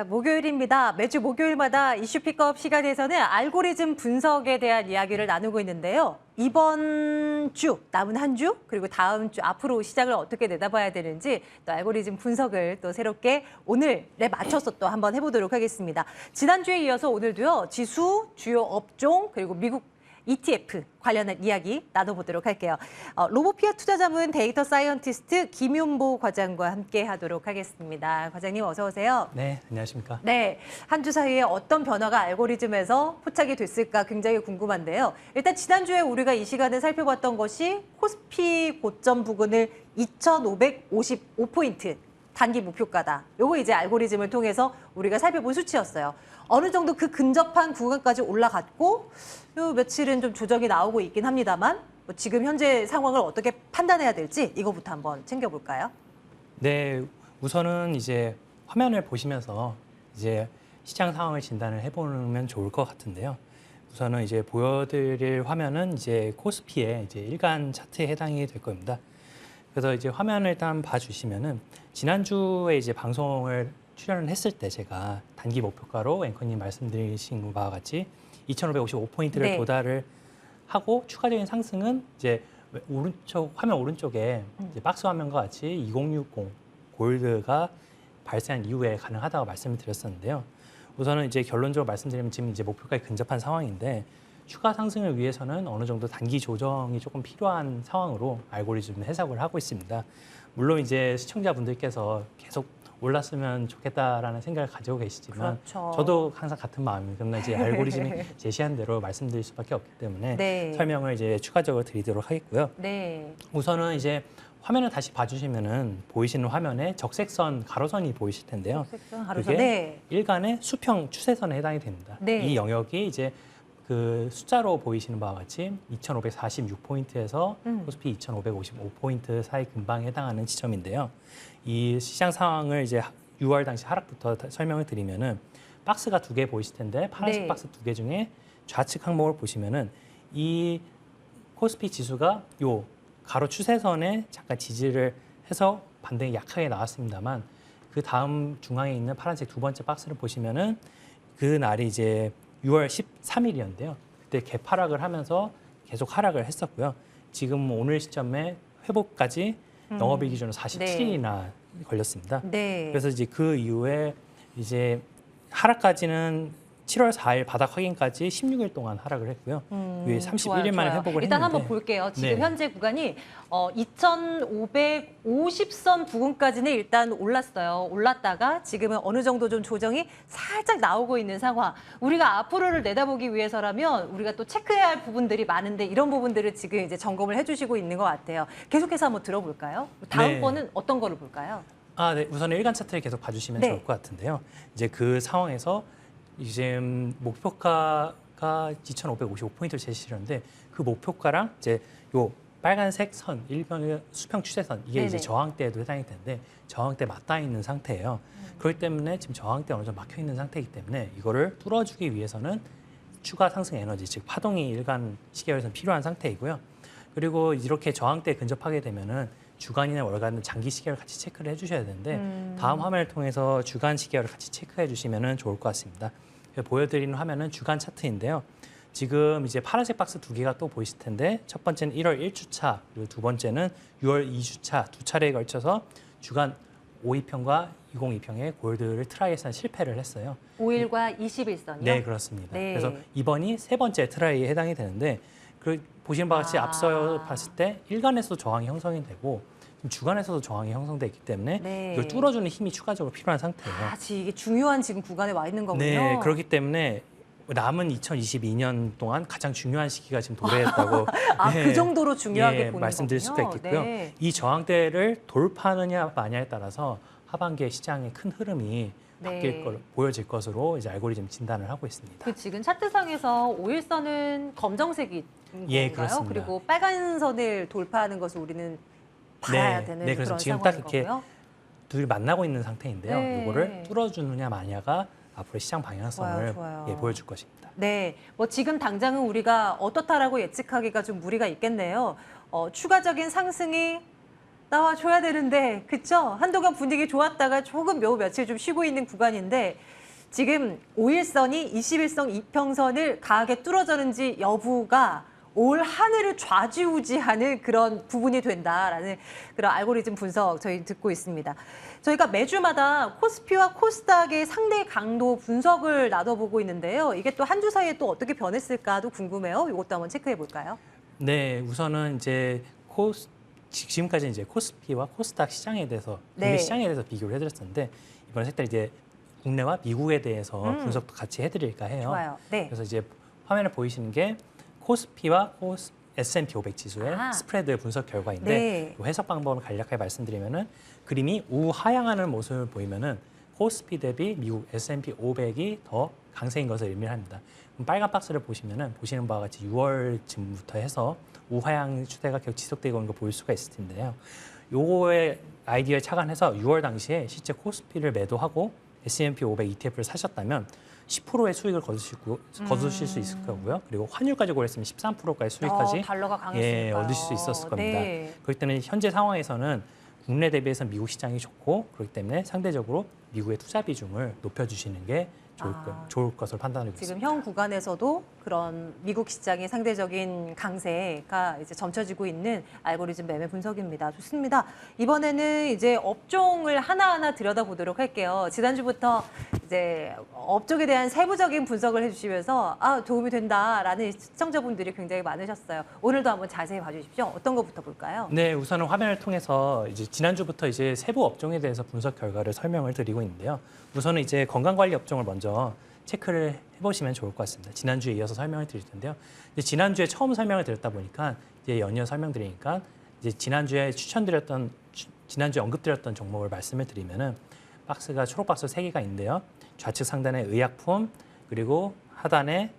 자, 목요일입니다. 매주 목요일마다 이슈 픽업 시간에서는 알고리즘 분석에 대한 이야기를 나누고 있는데요. 이번 주, 남은 한 주, 그리고 다음 주 앞으로 시장을 어떻게 내다봐야 되는지 또 알고리즘 분석을 또 새롭게 오늘에 맞춰서 또 한번 해보도록 하겠습니다. 지난주에 이어서 오늘도요. 지수, 주요 업종, 그리고 미국 ETF 관련한 이야기 나눠보도록 할게요. 로보피아 투자자문 데이터 사이언티스트 김윤보 과장과 함께 하도록 하겠습니다. 과장님 어서 오세요. 네, 안녕하십니까. 네, 한 주 사이에 어떤 변화가 알고리즘에서 포착이 됐을까 굉장히 궁금한데요. 일단 지난주에 우리가 이 시간에 살펴봤던 것이 코스피 고점 부근을 2,555포인트. 단기 목표가다. 요거 이제 알고리즘을 통해서 우리가 살펴본 수치였어요. 어느 정도 그 근접한 구간까지 올라갔고 요 며칠은 좀 조정이 나오고 있긴 합니다만 뭐 지금 현재 상황을 어떻게 판단해야 될지 이거부터 한번 챙겨볼까요? 네, 우선은 이제 화면을 보시면서 이제 시장 상황을 진단을 해보면 좋을 것 같은데요. 우선은 이제 보여드릴 화면은 이제 코스피의 이제 일간 차트에 해당이 될 겁니다. 그래서 이제 화면을 일단 봐주시면은 지난주에 이제 방송을 출연을 했을 때 제가 단기 목표가로 앵커님 말씀드리신 바와 같이 2,555포인트를 네. 도달을 하고 추가적인 상승은 이제 오른쪽 화면 오른쪽에 이제 박스 화면과 같이 2060 골드가 발생한 이후에 가능하다고 말씀을 드렸었는데요. 우선은 이제 결론적으로 말씀드리면 지금 이제 목표가에 근접한 상황인데 추가 상승을 위해서는 어느 정도 단기 조정이 조금 필요한 상황으로 알고리즘 해석을 하고 있습니다. 물론 이제 시청자분들께서 계속 올랐으면 좋겠다라는 생각을 가지고 계시지만 그렇죠. 저도 항상 같은 마음입니다. 그러나 이제 알고리즘이 제시한 대로 말씀드릴 수밖에 없기 때문에 네. 설명을 이제 추가적으로 드리도록 하겠고요. 네. 우선은 이제 화면을 다시 봐주시면은 보이시는 화면에 적색선 가로선이 보이실 텐데요. 색상 가로선. 그게 네. 일간의 수평 추세선에 해당이 됩니다. 네. 이 영역이 이제 그 숫자로 보이시는 바와 같이 2,546포인트에서 코스피 2,555포인트 사이 근방에 해당하는 지점인데요. 이 시장 상황을 이제 6월 당시 하락부터 설명을 드리면은 박스가 두 개 보이실 텐데 파란색 네. 박스 두 개 중에 좌측 항목을 보시면은 이 코스피 지수가 요 가로 추세선에 잠깐 지지를 해서 반등이 약하게 나왔습니다만 그 다음 중앙에 있는 파란색 두 번째 박스를 보시면은 그 날이 이제 6월 13일이었는데요. 그때 개파락을 하면서 계속 하락을 했었고요. 지금 오늘 시점에 회복까지 영업일 기준으로 47일이나 걸렸습니다. 네. 그래서 이제 그 이후에 이제 하락까지는 7월 4일 바닥 확인까지 16일 동안 하락을 했고요. 그게 31일 만에 좋아요. 회복을 일단 했는데 한번 볼게요. 지금 네. 현재 구간이 2,550선 부근까지는 일단 올랐어요. 올랐다가 지금은 어느 정도 좀 조정이 살짝 나오고 있는 상황. 우리가 앞으로를 내다보기 위해서라면 우리가 또 체크해야 할 부분들이 많은데 이런 부분들을 지금 이제 점검을 해주시고 있는 것 같아요. 계속해서 한번 들어볼까요? 다음번은 어떤 거를 볼까요? 네. 우선 일간 차트를 계속 봐주시면 네. 좋을 것 같은데요. 이제 그 상황에서 이제 목표가가 2,555포인트를 제시하는데 그 목표가랑 이제 요 빨간색 선, 일병의 수평 추세선 이게 이제 네네. 저항대에도 해당이 되는데 저항대 맞닿아 있는 상태예요. 그렇기 때문에 지금 저항대 어느 정도 막혀 있는 상태이기 때문에 이거를 뚫어주기 위해서는 추가 상승 에너지, 즉 파동이 일간 시계열에서는 필요한 상태이고요. 그리고 이렇게 저항대에 근접하게 되면은 주간이나 월간은 장기 시계를 같이 체크를 해주셔야 되는데 다음 화면을 통해서 주간 시계를 같이 체크해 주시면 좋을 것 같습니다. 보여드리는 화면은 주간 차트인데요. 지금 이제 파란색 박스 두 개가 또 보이실 텐데 첫 번째는 1월 1주차 그리고 두 번째는 6월 2주차 두 차례에 걸쳐서 주간 5위평과 202평의 골드를 트라이에서는 실패를 했어요. 5일과 21선이요? 네, 그렇습니다. 네. 그래서 이번이 세 번째 트라이에 해당이 되는데 보시는 바와 같이 앞서 봤을 때 일간에서도 저항이 형성이 되고 지금 주간에서도 저항이 형성돼 있기 때문에 네. 이걸 뚫어주는 힘이 추가적으로 필요한 상태예요. 이게 중요한 지금 구간에 와 있는 거군요. 네, 그렇기 때문에 남은 2022년 동안 가장 중요한 시기가 지금 도래했다고 그 정도로 중요하게 보는 말씀드릴 거군요. 수가 있겠고요. 네. 이 저항대를 돌파하느냐 마냐에 따라서 하반기의 시장의 큰 흐름이 바뀔 걸 보여질 것으로 이제 알고리즘 진단을 하고 있습니다. 그 지금 차트상에서 5일선은 검정색이 예, 건가요? 그렇습니다. 그리고 빨간 선을 돌파하는 것을 우리는 봐야 되는 네, 그래서 그런 지금 딱 상황인 이렇게 거고요. 둘이 만나고 있는 상태인데요. 네. 이거를 뚫어주느냐 마냐가 앞으로 시장 방향성을 좋아요. 보여줄 것입니다. 네, 뭐 지금 당장은 우리가 어떻다라고 예측하기가 좀 무리가 있겠네요. 추가적인 상승이 나와줘야 되는데, 그쵸? 한동안 분위기 좋았다가 조금 며칠 좀 쉬고 있는 구간인데, 지금 5일선이 21선 이평선을 강하게 뚫어졌는지 여부가 올 한 해를 좌지우지하는 그런 부분이 된다라는 그런 알고리즘 분석 저희 듣고 있습니다. 저희가 매주마다 코스피와 코스닥의 상대 강도 분석을 나눠보고 있는데요. 이게 또 한 주 사이에 또 어떻게 변했을까도 궁금해요. 이것도 한번 체크해 볼까요? 네, 우선은 이제 지금까지 이제 코스피와 코스닥 시장에 대해서 국내 네. 시장에 대해서 비교를 해드렸었는데 이번에 색깔 이제 국내와 미국에 대해서 분석도 같이 해드릴까 해요. 좋아요. 네. 그래서 이제 화면에 보이시는 게 코스피와 S&P 500 지수의 아. 스프레드 분석 결과인데 네. 그 해석 방법을 간략하게 말씀드리면은 그림이 우하향하는 모습을 보이면은 코스피 대비 미국 S&P 500이 더 강세인 것을 의미합니다. 그럼 빨간 박스를 보시면은 보시는 바와 같이 6월쯤부터 해서 우하향 추세가 계속 지속되고 있는 거 보일 수가 있을 텐데요. 요거의 아이디어에 착안해서 6월 당시에 실제 코스피를 매도하고 S&P 500 ETF를 사셨다면 10%의 수익을 거두실 수 있을 거고요. 그리고 환율까지 고려했으면 13%까지 수익까지 달러가 강했으니까요. 얻으실 수 있었을 겁니다. 네. 그렇기 때문에 현재 상황에서는 국내 대비해서 미국 시장이 좋고 그렇기 때문에 상대적으로 미국의 투자 비중을 높여주시는 게 좋을 것을 판단하고 지금 있습니다. 현 구간에서도 그런 미국 시장의 상대적인 강세가 이제 점쳐지고 있는 알고리즘 매매 분석입니다. 좋습니다. 이번에는 이제 업종을 하나하나 들여다보도록 할게요. 지난주부터 이제 업종에 대한 세부적인 분석을 해주시면서 도움이 된다라는 시청자분들이 굉장히 많으셨어요. 오늘도 한번 자세히 봐주십시오. 어떤 것부터 볼까요? 네, 우선은 화면을 통해서 이제 지난주부터 이제 세부 업종에 대해서 분석 결과를 설명을 드리고 있는데요. 우선은 이제 건강관리 업종을 먼저 체크를 해보시면 좋을 것 같습니다. 지난주에 이어서 설명을 드릴 텐데요. 이제 지난주에 처음 설명을 드렸다 보니까 이제 연이어 설명드리니까 이제 지난주에 언급드렸던 종목을 말씀을 드리면은 박스가 초록 박스 3개가 있는데요. 좌측 상단에 의약품 그리고 하단에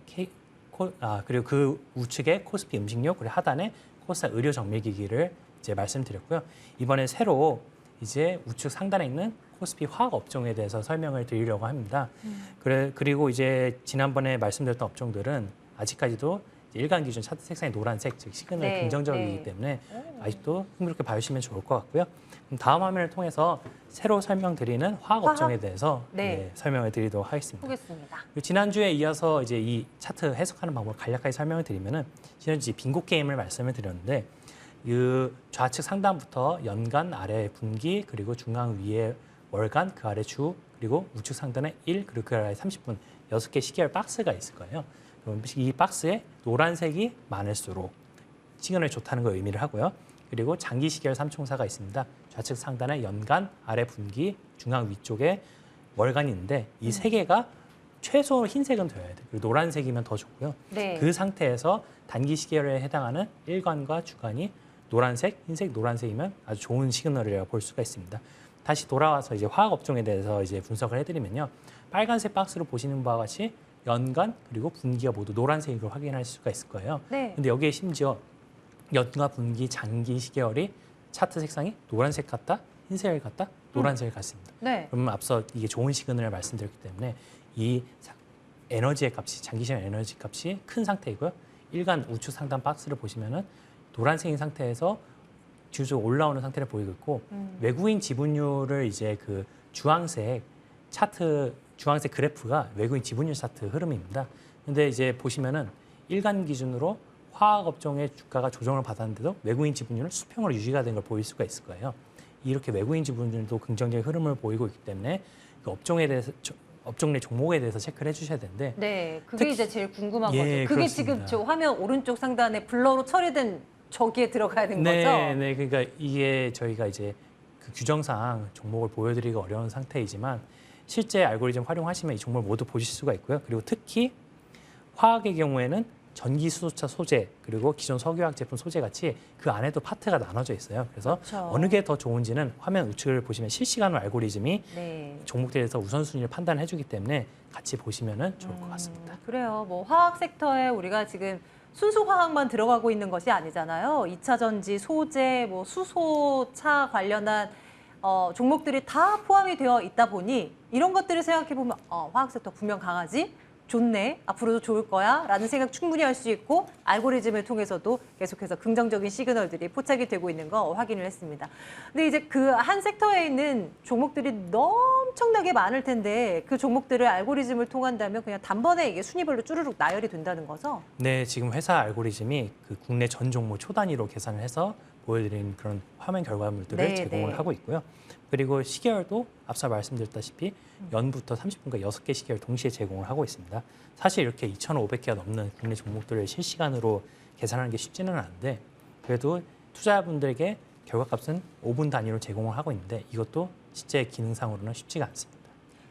그리고 그 우측에 코스피 음식료 그리고 하단에 코스닥 의료 정밀기기를 이제 말씀드렸고요. 이번에 새로 이제 우측 상단에 있는 코스피 화학 업종에 대해서 설명을 드리려고 합니다. 그리고 이제 지난번에 말씀드렸던 업종들은 아직까지도 일간 기준 차트 색상이 노란색, 즉 시그널 네, 긍정적이기 네. 때문에 아직도 흥미롭게 봐주시면 좋을 것 같고요. 그럼 다음 화면을 통해서 새로 설명드리는 화학 업종에 대해서 네. 설명을 드리도록 하겠습니다. 보겠습니다. 그리고 지난주에 이어서 이제 이 차트 해석하는 방법을 간략하게 설명을 드리면은 지난주 빙고 게임을 말씀을 드렸는데 그 좌측 상단부터 연간 아래 분기 그리고 중앙 위에 월간 그 아래 주 그리고 우측 상단에 1 그리고 그 아래 30분 6개 시계열 박스가 있을 거예요. 그럼 이 박스에 노란색이 많을수록 시그널이 좋다는 걸 의미를 하고요. 그리고 장기 시계열 3총사가 있습니다. 좌측 상단에 연간 아래 분기 중앙 위쪽에 월간이 있는데 이 세 개가 최소 흰색은 되어야 돼요. 그리고 노란색이면 더 좋고요. 네. 그 상태에서 단기 시계열에 해당하는 일간과 주간이 노란색, 흰색, 노란색이면 아주 좋은 시그널이라고 볼 수가 있습니다. 다시 돌아와서 이제 화학 업종에 대해서 이제 분석을 해드리면요. 빨간색 박스로 보시는 바와 같이 연간 그리고 분기가 모두 노란색인 걸 확인할 수가 있을 거예요. 네. 근데 여기에 심지어 연과 분기, 장기 시계열이 차트 색상이 노란색 같다, 흰색 같다, 노란색 같습니다. 네. 그러면 앞서 이게 좋은 시그널을 말씀드렸기 때문에 이 에너지의 값이 장기 시간 에너지 값이 큰 상태이고요. 일간 우측 상단 박스를 보시면은 노란색인 상태에서 지수가 올라오는 상태를 보이고 있고 외국인 지분율을 이제 그 주황색 그래프가 외국인 지분율 차트 흐름입니다. 근데 이제 보시면은 일간 기준으로 화학 업종의 주가가 조정을 받았는데도 외국인 지분율은 수평으로 유지가 된 걸 보일 수가 있을 거예요. 이렇게 외국인 지분율도 긍정적인 흐름을 보이고 있기 때문에 그 업종에 대해서 업종 내 종목에 대해서 체크를 해주셔야 되는데 네, 그게 이제 제일 궁금한 예, 거죠. 그게 그렇습니다. 지금 저 화면 오른쪽 상단에 블러로 처리된 저기에 들어가야 되는 네, 거죠? 네, 그러니까 이게 저희가 이제 그 규정상 종목을 보여드리기 어려운 상태이지만 실제 알고리즘 활용하시면 이 종목을 모두 보실 수가 있고요. 그리고 특히 화학의 경우에는 전기 수소차 소재 그리고 기존 석유화학 제품 소재 같이 그 안에도 파트가 나눠져 있어요. 그래서 그렇죠. 어느 게 더 좋은지는 화면 우측을 보시면 실시간으로 알고리즘이 네. 종목들에 대해서 우선순위를 판단해 주기 때문에 같이 보시면 좋을 것 같습니다. 그래요. 뭐 화학 섹터에 우리가 지금 순수 화학만 들어가고 있는 것이 아니잖아요. 2차 전지, 소재, 뭐 수소차 관련한 종목들이 다 포함이 되어 있다 보니 이런 것들을 생각해 보면 화학 섹터 분명 강하지. 좋네, 앞으로도 좋을 거야 라는 생각 충분히 할 수 있고 알고리즘을 통해서도 계속해서 긍정적인 시그널들이 포착이 되고 있는 거 확인을 했습니다. 근데 이제 그 한 섹터에 있는 종목들이 엄청나게 많을 텐데 그 종목들을 알고리즘을 통한다면 그냥 단번에 이게 순위별로 쭈르륵 나열이 된다는 거죠? 네, 지금 회사 알고리즘이 그 국내 전 종목 초 단위로 계산을 해서 보여드린 그런 화면 결과물들을 네, 제공을 네. 하고 있고요. 그리고 시계열도 앞서 말씀드렸다시피 연부터 30분간 6개 시계열 동시에 제공을 하고 있습니다. 사실 이렇게 2,500개가 넘는 국내 종목들을 실시간으로 계산하는 게 쉽지는 않은데 그래도 투자자분들에게 결과값은 5분 단위로 제공을 하고 있는데 이것도 실제 기능상으로는 쉽지가 않습니다.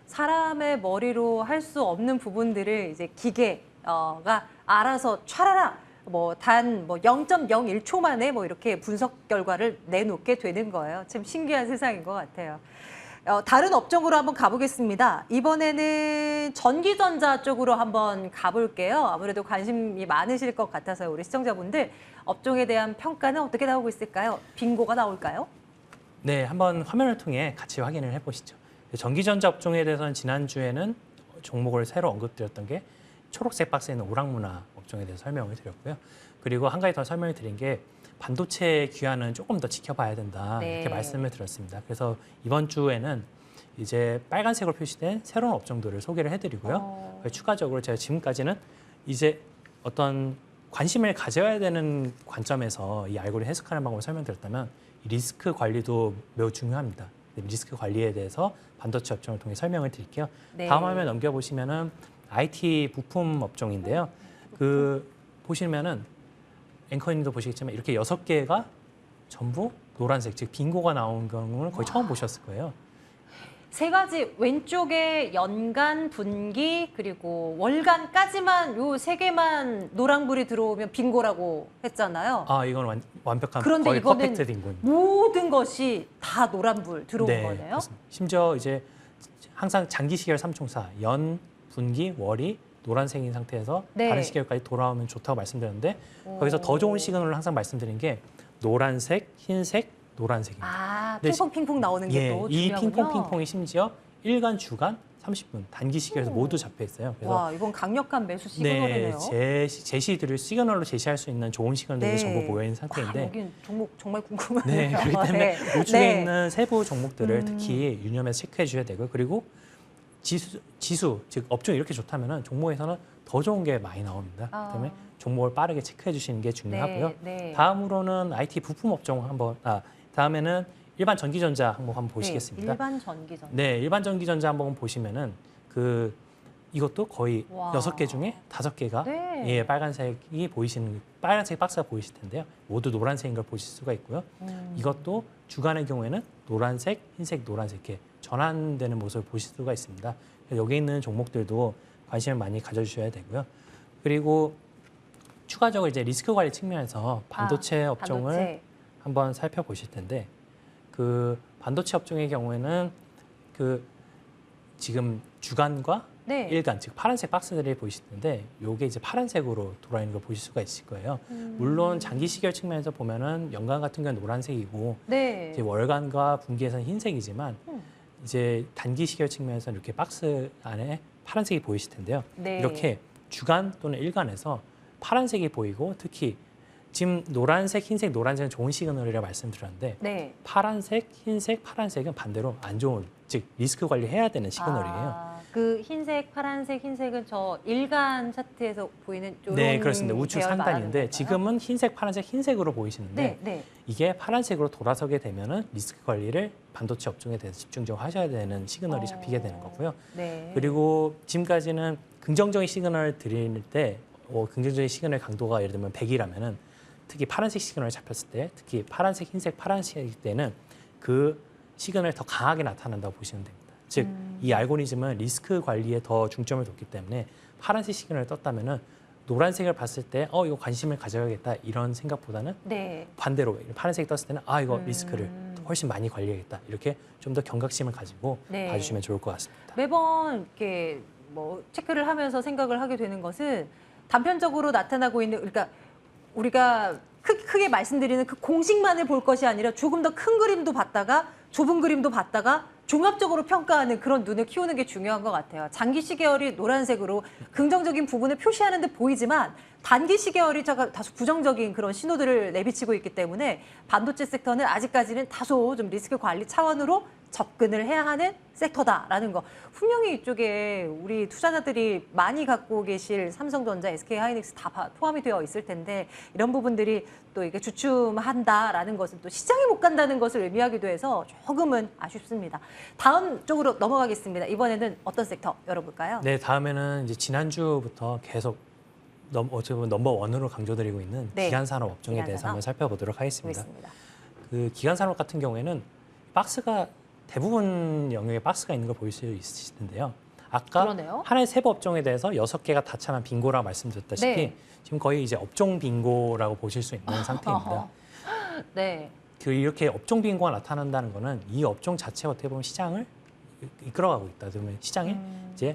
사람의 머리로 할 수 없는 부분들을 이제 기계가 알아서 촤라라 뭐 단 0.01초 만에 뭐 이렇게 분석 결과를 내놓게 되는 거예요. 참 신기한 세상인 것 같아요. 다른 업종으로 한번 가보겠습니다. 이번에는 전기전자 쪽으로 한번 가볼게요. 아무래도 관심이 많으실 것 같아서요. 우리 시청자분들 업종에 대한 평가는 어떻게 나오고 있을까요? 빙고가 나올까요? 네, 한번 화면을 통해 같이 확인을 해보시죠. 전기전자 업종에 대해서는 지난주에는 종목을 새로 언급드렸던 게 초록색 박스에 있는 오락문화 업종에 대해서 설명을 드렸고요. 그리고 한 가지 더 설명을 드린 게 반도체 귀환은 조금 더 지켜봐야 된다 네. 이렇게 말씀을 드렸습니다. 그래서 이번 주에는 이제 빨간색으로 표시된 새로운 업종들을 소개를 해드리고요. 추가적으로 제가 지금까지는 이제 어떤 관심을 가져야 되는 관점에서 이 알고리즘 해석하는 방법을 설명드렸다면 이 리스크 관리도 매우 중요합니다. 리스크 관리에 대해서 반도체 업종을 통해 설명을 드릴게요. 네. 다음 화면 넘겨보시면은 IT 부품 업종인데요. 그 보시면은 앵커님도 보시겠지만 이렇게 6개가 전부 노란색, 즉 빙고가 나온 경우는 거의 처음 보셨을 거예요. 세 가지 왼쪽에 연간, 분기 그리고 월간까지만 요 세 개만 노란불이 들어오면 빙고라고 했잖아요. 아, 이건 완벽한 그런데 거의 이거는 퍼펙트 빙고입니다. 모든 것이 다 노란불 들어온 네, 거네요. 그렇습니다. 심지어 이제 항상 장기 시계열 삼총사 연, 분기, 월이 노란색인 상태에서 네. 다른 시계열까지 돌아오면 좋다고 말씀드렸는데 오. 거기서 더 좋은 시그널을 항상 말씀드린 게 노란색, 흰색, 노란색입니다. 아, 네, 핑퐁핑퐁 나오는 게 또 이 중요하군요. 핑퐁핑퐁이 심지어 일간, 주간, 30분 단기 시계열에서 모두 잡혀 있어요. 그래서 와, 이건 강력한 매수 시그널이네요. 제시들을 시그널로 제시할 수 있는 좋은 시그널들이 네. 전부 모여 있는 와, 상태인데 여긴 종목 정말 궁금하네요. 네, 그렇기 때문에 네. 우측에 네. 있는 세부 종목들을 특히 유념해서 체크해 주셔야 되고요. 그리고 지수, 즉 업종이 이렇게 좋다면 종목에서는 더 좋은 게 많이 나옵니다. 그렇기 때문에 종목을 빠르게 체크해 주시는 게 중요하고요. 네. 다음으로는 IT 부품 업종 한번, 다음에는 일반 전기전자 한번 보시겠습니다. 일반 전기전. 네, 일반 전기전자 한번 보시면은 이것도 거의 와. 6개 중에 5개가 네. 예, 빨간색 박스가 보이실 텐데요. 모두 노란색인 걸 보실 수가 있고요. 이것도 주간의 경우에는 노란색, 흰색, 노란색 이렇게 전환되는 모습을 보실 수가 있습니다. 여기 있는 종목들도 관심을 많이 가져주셔야 되고요. 그리고 추가적으로 이제 리스크 관리 측면에서 반도체 업종을 반도체. 한번 살펴보실 텐데 그 반도체 업종의 경우에는 지금 주간과 네. 일간, 즉 파란색 박스들이 보이실 텐데 이게 이제 파란색으로 돌아 있는 걸 보실 수가 있을 거예요. 물론 장기 시계열 측면에서 보면은 연간 같은 경우는 노란색이고 네. 이제 월간과 분기에서는 흰색이지만 이제 단기 시계열 측면에서는 이렇게 박스 안에 파란색이 보이실 텐데요. 네. 이렇게 주간 또는 일간에서 파란색이 보이고 특히 지금 노란색, 흰색, 노란색은 좋은 시그널이라고 말씀드렸는데 네. 파란색, 흰색, 파란색은 반대로 안 좋은, 즉 리스크 관리해야 되는 시그널이에요. 그 흰색, 파란색, 흰색은 저 일간 차트에서 보이는 이런 네, 그렇습니다. 우측 계열 말하는 상단인데 건가요? 지금은 흰색, 파란색, 흰색으로 보이시는데 네. 이게 파란색으로 돌아서게 되면은 리스크 관리를 반도체 업종에 대해서 집중적으로 하셔야 되는 시그널이 잡히게 되는 거고요. 네. 그리고 지금까지는 긍정적인 시그널을 드릴 때 긍정적인 시그널 강도가 예를 들면 100이라면은 특히 파란색 시그널이 잡혔을 때 특히 파란색, 흰색, 파란색일 때는 그 시그널이 더 강하게 나타난다고 보시면 됩니다. 즉, 이 알고리즘은 리스크 관리에 더 중점을 뒀기 때문에 파란색 시그널을 떴다면은 노란색을 봤을 때 이거 관심을 가져야겠다 이런 생각보다는 네. 반대로 파란색이 떴을 때는 이거 리스크를 훨씬 많이 관리해야겠다 이렇게 좀 더 경각심을 가지고 네. 봐주시면 좋을 것 같습니다. 매번 이렇게 뭐 체크를 하면서 생각을 하게 되는 것은 단편적으로 나타나고 있는 그러니까 우리가 크게 말씀드리는 그 공식만을 볼 것이 아니라 조금 더 큰 그림도 봤다가 좁은 그림도 봤다가 종합적으로 평가하는 그런 눈을 키우는 게 중요한 것 같아요. 장기 시계열이 노란색으로 긍정적인 부분을 표시하는 듯 보이지만 단기 시계열이 다소 부정적인 그런 신호들을 내비치고 있기 때문에 반도체 섹터는 아직까지는 다소 좀 리스크 관리 차원으로 접근을 해야 하는 섹터다라는 거. 분명히 이쪽에 우리 투자자들이 많이 갖고 계실 삼성전자, SK하이닉스 다 포함이 되어 있을 텐데 이런 부분들이 또 이게 주춤한다라는 것은 또 시장에 못 간다는 것을 의미하기도 해서 조금은 아쉽습니다. 다음 쪽으로 넘어가겠습니다. 이번에는 어떤 섹터 열어볼까요? 네, 다음에는 이제 지난주부터 계속 어떻게 보면 넘버 원으로 강조드리고 있는 네. 기간산업 업종에 기간산업. 대해서 한번 살펴보도록 하겠습니다. 보겠습니다. 그 기간산업 같은 경우에는 박스가 대부분 영역에 박스가 있는 걸 보일 수 있으실 텐데요. 아까 그러네요. 하나의 세부 업종에 대해서 6개가 다 참한 빙고라고 말씀드렸다시피 네. 지금 거의 이제 업종 빙고라고 보실 수 있는 상태입니다. 네. 이렇게 업종 빙고가 나타난다는 거는 이 업종 자체가 어떻게 보면 시장을 이끌어가고 있다. 그러면 시장에 이제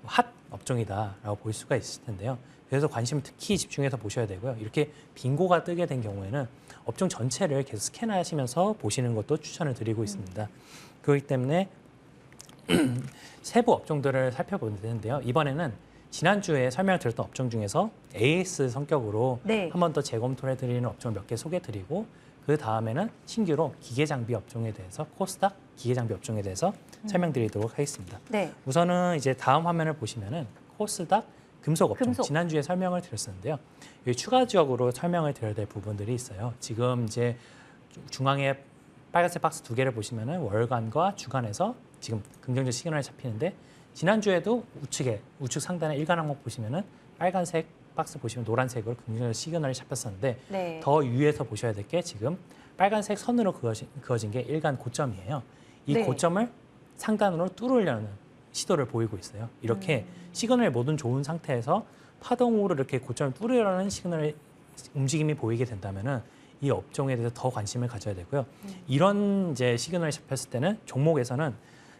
핫 업종이다라고 볼 수가 있을 텐데요. 그래서 관심을 특히 집중해서 보셔야 되고요. 이렇게 빙고가 뜨게 된 경우에는 업종 전체를 계속 스캔하시면서 보시는 것도 추천을 드리고 있습니다. 그렇기 때문에 세부 업종들을 살펴보면 되는데요. 이번에는 지난주에 설명을 드렸던 업종 중에서 AS 성격으로 네. 한 번 더 재검토를 해드리는 업종 몇 개 소개해드리고 그 다음에는 신규로 기계장비 업종에 대해서 코스닥 기계장비 업종에 대해서 설명드리도록 하겠습니다. 네. 우선은 이제 다음 화면을 보시면은 코스닥 금속 업종 금속. 지난주에 설명을 드렸었는데요. 여기 추가적으로 설명을 드려야 될 부분들이 있어요. 지금 이제 중앙에 빨간색 박스 2개를 보시면은 월간과 주간에서 지금 긍정적 시그널이 잡히는데 지난주에도 우측 상단에 일간 항목 보시면은 빨간색 박스 보시면 노란색으로 긍정적 시그널이 잡혔었는데 네. 더 위에서 보셔야 될 게 지금 빨간색 선으로 그어진 게 일간 고점이에요. 이 네. 고점을 상단으로 뚫으려는 시도를 보이고 있어요. 이렇게 시그널이 모든 좋은 상태에서 파동으로 이렇게 고점을 뚫으려는 시그널의 움직임이 보이게 된다면은 이 업종에 대해서 더 관심을 가져야 되고요. 이런 이제 시그널이 잡혔을 때는 종목에서는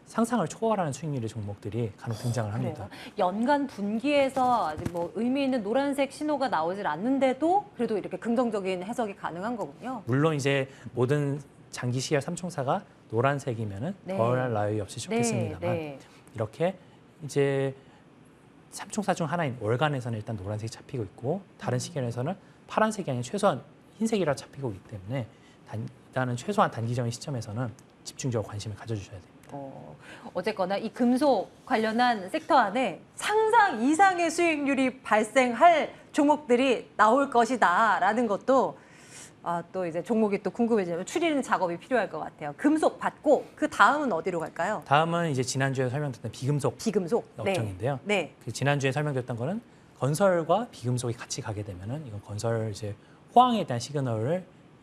상상을 초월하는 수익률의 종목들이 간혹 등장을 합니다. 그래요. 연간 분기에서 아직 뭐 의미 있는 노란색 신호가 나오질 않는데도 그래도 이렇게 긍정적인 해석이 가능한 거군요. 물론 이제 모든 장기 시열 삼총사가 노란색이면은 네. 덜 나위 없이 좋겠습니다만 네. 이렇게 이제 삼총사 중 하나인 월간에서는 일단 노란색이 잡히고 있고 다른 시계에서는 파란색이 아닌 최소한 흰색이라 잡히고 있기 때문에 일단은 최소한 단기적인 시점에서는 집중적으로 관심을 가져주셔야 됩니다. 어쨌거나 이 금속 관련한 섹터 안에 상상 이상의 수익률이 발생할 종목들이 나올 것이다라는 것도 또 이제 종목이 또 궁금해지면 추리는 작업이 필요할 것 같아요. 금속 받고 그 다음은 어디로 갈까요? 다음은 이제 지난주에 설명드렸던 비금속 비금속 업종인데요. 네. 그 지난주에 설명드렸던 거는 건설과 비금속이 같이 가게 되면은 이건 건설 이제 호황에 대한 시그널로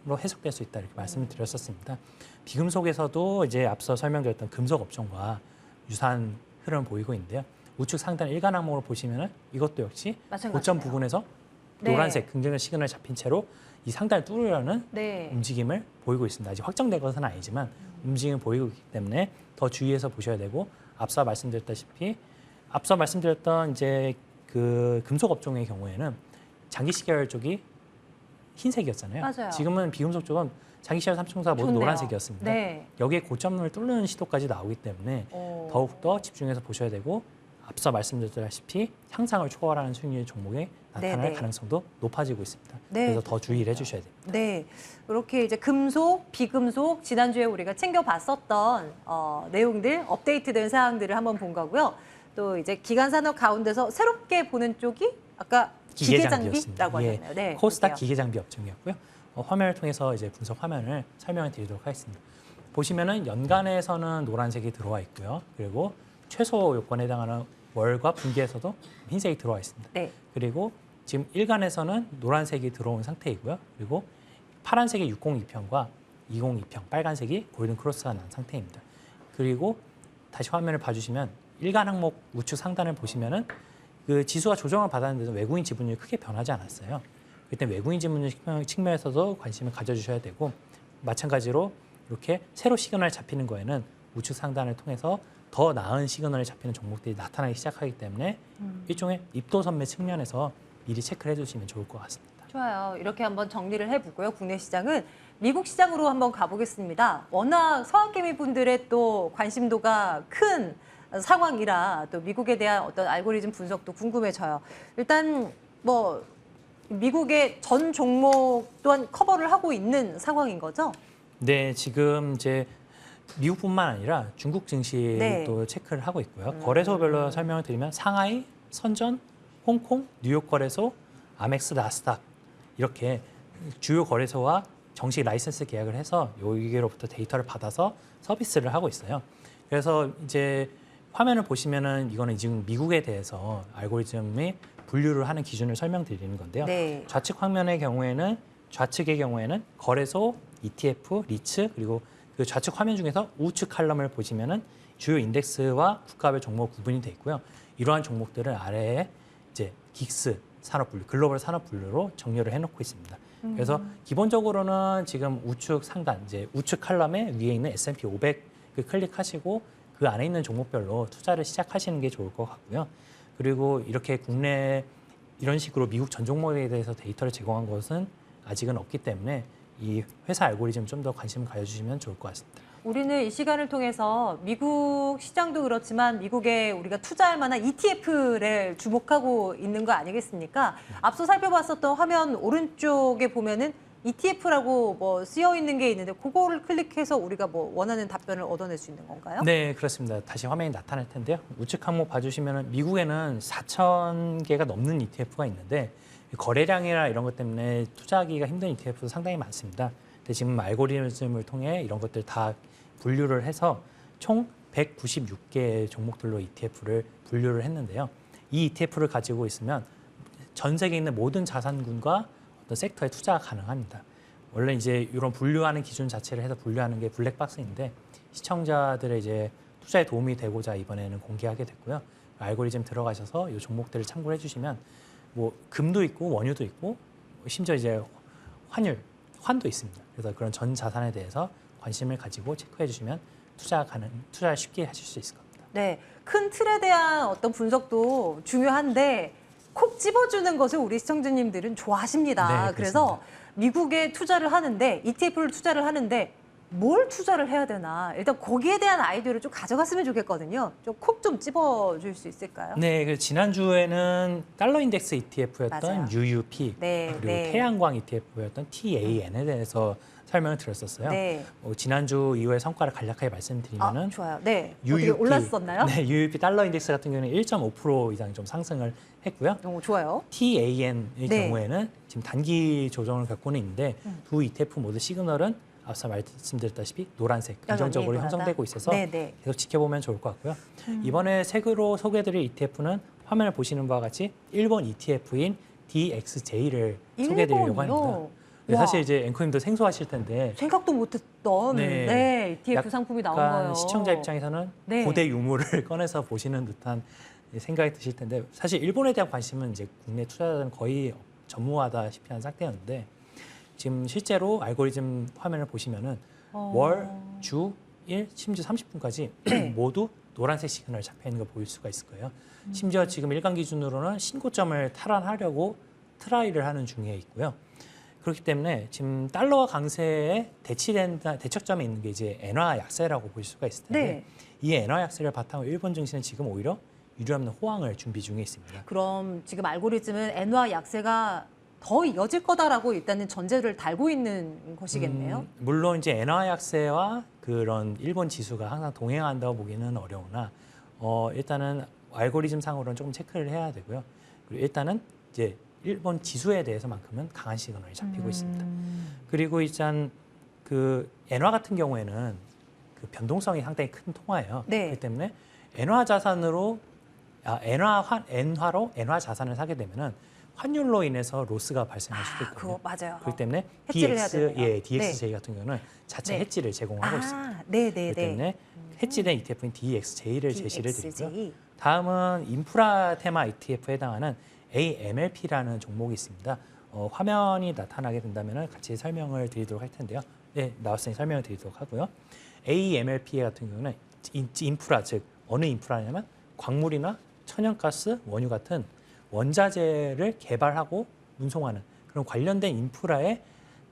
해석될 수 있다 이렇게 말씀을 드렸었습니다. 비금속에서도 이제 앞서 설명드렸던 금속 업종과 유사한 흐름을 보이고 있는데요. 우측 상단 일간 항목을 보시면은 이것도 역시 마찬가지네요. 고점 부분에서 네. 노란색 긍정적 시그널 잡힌 채로 이 상단을 뚫으려는 네. 움직임을 보이고 있습니다. 아직 확정된 것은 아니지만 움직임을 보이고 있기 때문에 더 주의해서 보셔야 되고 앞서 말씀드렸던 이제 그 금속 업종의 경우에는 장기 시계열 쪽이 흰색이었잖아요. 맞아요. 지금은 비금속 쪽은 장기 시계열 삼총사 모두 좋네요. 노란색이었습니다. 네. 여기에 고점을 뚫는 시도까지 나오기 때문에 더욱더 집중해서 보셔야 되고 앞서 말씀드렸다시피 향상을 초월하는 수익률 종목에 나타날 네네. 가능성도 높아지고 있습니다. 네, 그래서 더 주의를 해주셔야 됩니다. 네, 이렇게 이제 금속, 비금속 지난주에 우리가 챙겨봤었던 내용들, 업데이트된 사항들을 한번 본 거고요. 또 이제 기간산업 가운데서 새롭게 보는 쪽이 아까 기계장비라고 예, 하셨나요? 네, 코스닥 볼게요. 기계장비 업종이었고요. 화면을 통해서 이제 분석 화면을 설명을 드리도록 하겠습니다. 보시면은 연간에서는 노란색이 들어와 있고요. 그리고 최소 요건에 해당하는 월과 분기에서도 흰색이 들어와 있습니다. 네. 그리고 지금 일간에서는 노란색이 들어온 상태이고요. 그리고 파란색의 602평과 202평, 빨간색이 골든 크로스가 난 상태입니다. 그리고 다시 화면을 봐주시면 일간 항목 우측 상단을 보시면은 그 지수가 조정을 받았는데도 외국인 지분율이 크게 변하지 않았어요. 그때 외국인 지분율 측면에서도 관심을 가져주셔야 되고 마찬가지로 이렇게 새로 시그널 잡히는 거에는 우측 상단을 통해서 더 나은 시그널이 잡히는 종목들이 나타나기 시작하기 때문에 일종의 입도 선매 측면에서 미리 체크를 해주시면 좋을 것 같습니다. 좋아요. 이렇게 한번 정리를 해보고요. 국내 시장은 미국 시장으로 한번 가보겠습니다. 워낙 서학개미 분들의 또 관심도가 큰 상황이라 또 미국에 대한 어떤 알고리즘 분석도 궁금해져요. 일단 뭐 미국의 전 종목 또한 커버를 하고 있는 상황인 거죠? 네, 지금 이제 미국뿐만 아니라 중국 증시도 네. 체크를 하고 있고요. 거래소별로 설명을 드리면 상하이, 선전, 홍콩, 뉴욕 거래소, 아멕스, 나스닥 이렇게 주요 거래소와 정식 라이센스 계약을 해서 여기로부터 데이터를 받아서 서비스를 하고 있어요. 그래서 이제 화면을 보시면은 이거는 지금 미국에 대해서 알고리즘이 분류를 하는 기준을 설명드리는 건데요. 네. 좌측 화면의 경우에는 좌측의 경우에는 거래소, ETF, 리츠 그리고 그 좌측 화면 중에서 우측 칼럼을 보시면은 주요 인덱스와 국가별 종목 구분이 돼 있고요. 이러한 종목들을 아래에 이제 긱스 산업 분류, 글로벌 산업 분류로 정렬을 해놓고 있습니다. 그래서 기본적으로는 지금 우측 상단, 이제 우측 칼럼에 위에 있는 S&P 500을 클릭하시고 그 안에 있는 종목별로 투자를 시작하시는 게 좋을 것 같고요. 그리고 이렇게 국내 이런 식으로 미국 전 종목에 대해서 데이터를 제공한 것은 아직은 없기 때문에 이 회사 알고리즘 좀 더 관심을 가져주시면 좋을 것 같습니다. 우리는 이 시간을 통해서 미국 시장도 그렇지만 미국에 우리가 투자할 만한 ETF를 주목하고 있는 거 아니겠습니까? 앞서 살펴봤었던 화면 오른쪽에 보면은 ETF라고 뭐 쓰여 있는 게 있는데 그거를 클릭해서 우리가 뭐 원하는 답변을 얻어낼 수 있는 건가요? 네, 그렇습니다. 다시 화면이 나타날 텐데요. 우측 항목 봐주시면 미국에는 4,000개가 넘는 ETF가 있는데 거래량이나 이런 것 때문에 투자하기가 힘든 ETF도 상당히 많습니다. 근데 지금 알고리즘을 통해 이런 것들 다 분류를 해서 총 196개의 종목들로 ETF를 분류를 했는데요. 이 ETF를 가지고 있으면 전 세계에 있는 모든 자산군과 어떤 섹터에 투자가 가능합니다. 원래 이제 이런 분류하는 기준 자체를 해서 분류하는 게 블랙박스인데 시청자들의 이제 투자에 도움이 되고자 이번에는 공개하게 됐고요. 알고리즘 들어가셔서 이 종목들을 참고해 주시면 뭐 금도 있고 원유도 있고 심지어 이제 환도 있습니다. 그래서 그런 전 자산에 대해서 관심을 가지고 체크해 주시면 투자를 쉽게 하실 수 있을 겁니다. 네, 큰 틀에 대한 어떤 분석도 중요한데 콕 집어주는 것을 우리 시청자님들은 좋아하십니다. 네, 그래서 미국에 투자를 하는데 ETF를 투자를 하는데 뭘 투자를 해야 되나 일단 거기에 대한 아이디어를 좀 가져갔으면 좋겠거든요. 좀 콕 좀 집어줄 수 있을까요? 네, 그 지난주에는 달러 인덱스 ETF였던 맞아요. UUP 네, 그리고 네. 태양광 ETF였던 TAN에 대해서 설명을 드렸었어요. 네. 지난주 이후의 성과를 간략하게 말씀드리면은 좋아요. 네. UUP, 어떻게 올랐었나요? 네, UUP 달러 인덱스 같은 경우는 1.5% 이상 좀 상승을 했고요. 좋아요. TAN의 네. 경우에는 지금 단기 조정을 겪고는 있는데 두 ETF 모두 시그널은 앞서 말씀드렸다시피 노란색, 긍정적으로 여전히 형성되고 있어서 네네. 계속 지켜보면 좋을 것 같고요. 이번에 색으로 소개해드릴 ETF는 화면을 보시는 바와 같이 일본 ETF인 DXJ를 소개해드리려고 합니다. 네, 사실 이제 앵커님도 생소하실 텐데 생각도 못했던 ETF 상품이 나온 거예요. 시청자 입장에서는 네. 고대 유물을 꺼내서 보시는 듯한 생각이 드실 텐데 사실 일본에 대한 관심은 이제 국내 투자자들은 거의 전무하다시피 한 상태였는데 지금 실제로 알고리즘 화면을 보시면은 월, 주, 일, 심지어 30분까지 모두 노란색 시그널 잡혀 있는 걸 보일 수가 있을 거예요. 심지어 지금 일간 기준으로는 신고점을 탈환하려고 트라이를 하는 중에 있고요. 그렇기 때문에 지금 달러와 강세에 대척점에 있는 게 이제 엔화 약세라고 보실 수가 있을 텐데 네. 이 엔화 약세를 바탕으로 일본 증시는 지금 오히려 유례없는 호황을 준비 중에 있습니다. 그럼 지금 알고리즘은 엔화 약세가 더 이어질 거다라고 일단은 전제를 달고 있는 것이겠네요. 물론 이제 엔화 약세와 그런 일본 지수가 항상 동행한다고 보기는 어려우나 일단은 알고리즘 상으로는 조금 체크를 해야 되고요. 그리고 일단은 이제 일본 지수에 대해서만큼은 강한 시그널이 잡히고 있습니다. 그리고 일단 그 엔화 같은 경우에는 그 변동성이 상당히 큰 통화예요. 네. 그렇기 때문에 엔화 자산으로 엔화로 엔화 자산을 사게 되면은 환율로 인해서 로스가 발생할 수도 있거든요. 그거 맞아요. 그렇기 때문에 해지를 해야 되네요. DXJ 같은 경우는 자체 네. 해지를 제공하고 있습니다. 네네네. 그렇기 때문에 해지된 ETF인 DXJ를 제시를 드리고요. DXJ. 다음은 인프라 테마 ETF에 해당하는 AMLP라는 종목이 있습니다. 화면이 나타나게 된다면 같이 설명을 드리도록 할 텐데요. 네, 나왔으니 설명을 드리도록 하고요. AMLP 같은 경우는 인프라, 즉 어느 인프라냐면 광물이나 천연가스, 원유 같은 원자재를 개발하고 운송하는 그런 관련된 인프라에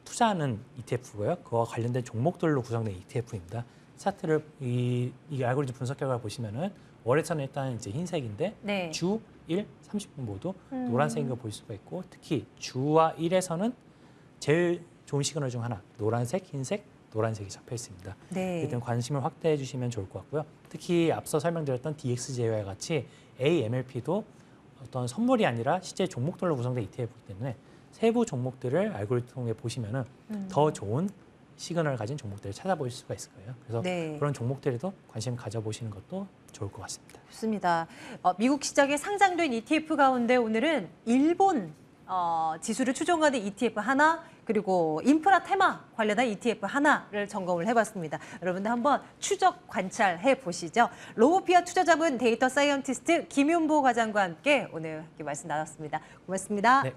투자하는 ETF고요. 그와 관련된 종목들로 구성된 ETF입니다. 차트를 이 알고리즘 분석 결과를 보시면은 월에서는 일단 이제 흰색인데 네. 주, 일, 30분 모두 노란색인 걸 볼 수가 있고 특히 주와 일에서는 제일 좋은 시그널 중 하나 노란색, 흰색, 노란색이 잡혀 있습니다. 네. 일단 관심을 확대해 주시면 좋을 것 같고요. 특히 앞서 설명드렸던 DXJ와 같이 AMLP도 어떤 선물이 아니라 실제 종목들로 구성된 ETF이기 때문에 세부 종목들을 알고리즘 통해 보시면은 더 좋은 시그널을 가진 종목들을 찾아보실 수가 있을 거예요. 그래서 네. 그런 종목들에도 관심 가져보시는 것도 좋을 것 같습니다. 좋습니다. 미국 시장에 상장된 ETF 가운데 오늘은 일본 지수를 추종하는 ETF 하나 그리고 인프라 테마 관련한 ETF 하나를 점검을 해봤습니다. 여러분들 한번 추적 관찰해 보시죠. 로보피아 투자자문 데이터 사이언티스트 김윤보 과장과 함께 오늘 말씀 나눴습니다. 고맙습니다. 네,